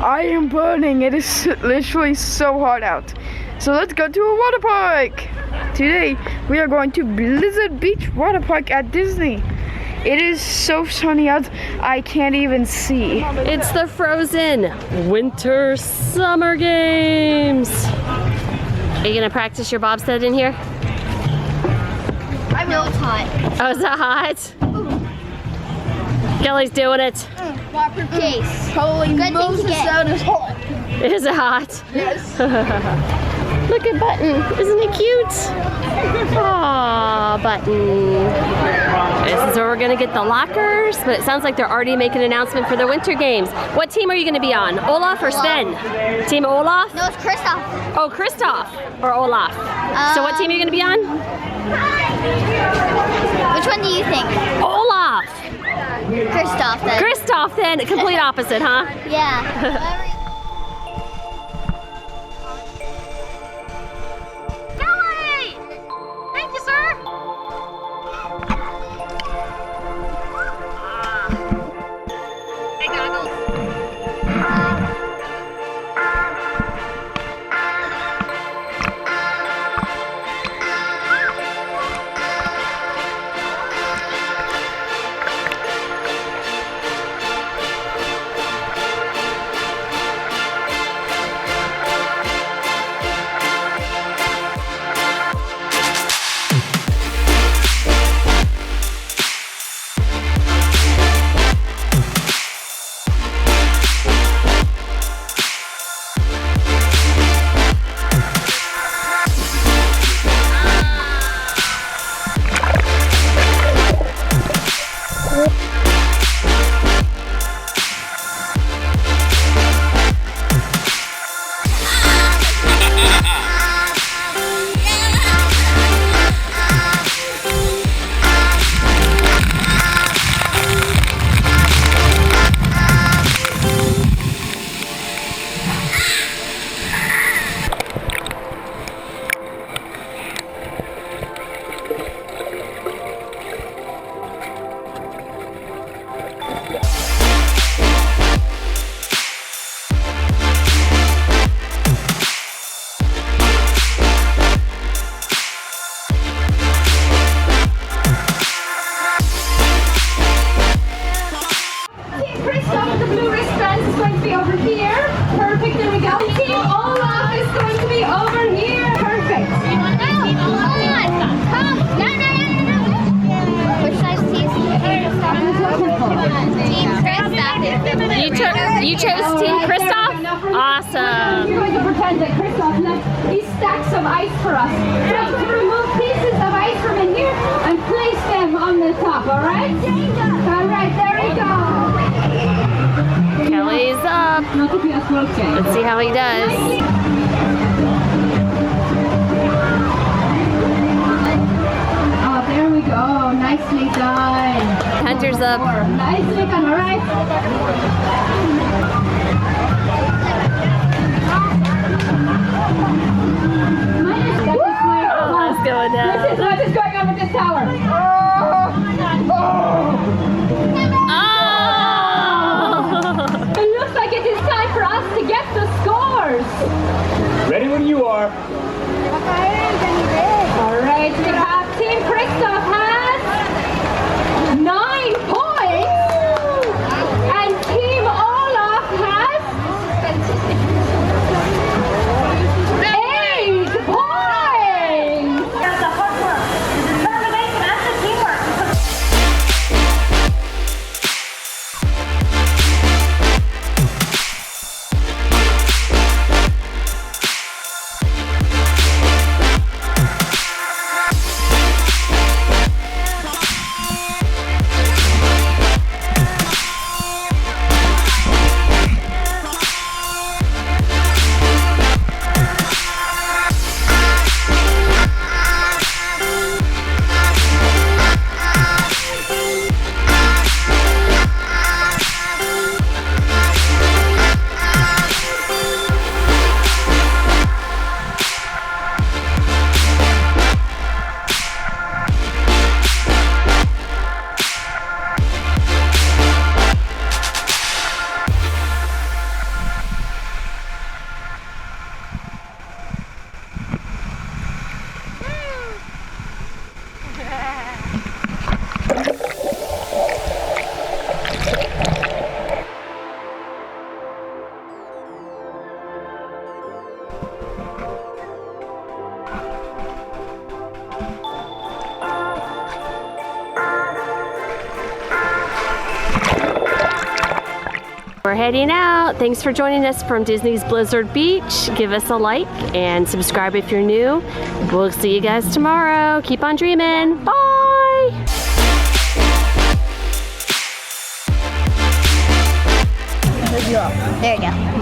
I am burning. It is literally so hot out. So let's go to a water park. Today we are going to Blizzard Beach Water Park at Disney. It is so sunny out, I can't even see. It's the Frozen Winter Summer Games. Are you gonna practice your bobsled in here? I will. It's hot. Oh, is that hot? Kelly's doing it. Waterproof case. Holy Moses, that is hot. Is it hot? Yes. Look at Button. Isn't he cute? Aw, Button. This is where we're gonna get the lockers, but it sounds like they're already making an announcement for the Winter Games. What team are you gonna be on? Olaf or Sven? Team Olaf? No, it's Kristoff. Oh, Kristoff or Olaf. So what team are you gonna be on? Which one do you think? Olaf. Kristoff then. Kristoff then. Complete opposite, huh? Yeah. Thank you, sir. Hey, goggles. You chose Team Kristoff? Awesome. You're going to pretend that Kristoff left these stacks of ice for us. So I'm going to remove pieces of ice from in here and place them on the top, all right? All right, there we go. Kelly's up. Let's see how he does. Oh, there we go. Nicely done. Hunter's up. Nicely done, all right? Let's go down. This is what is going on with this tower. Oh! It looks like it is time for us to get the scores. Ready when you are. All right, we have Team Kristoff has 9 points, and Team Olaf We're heading out. Thanks for joining us from Disney's Blizzard Beach. Give us a like and subscribe if you're new. We'll see you guys tomorrow. Keep on dreaming. Bye. There you go.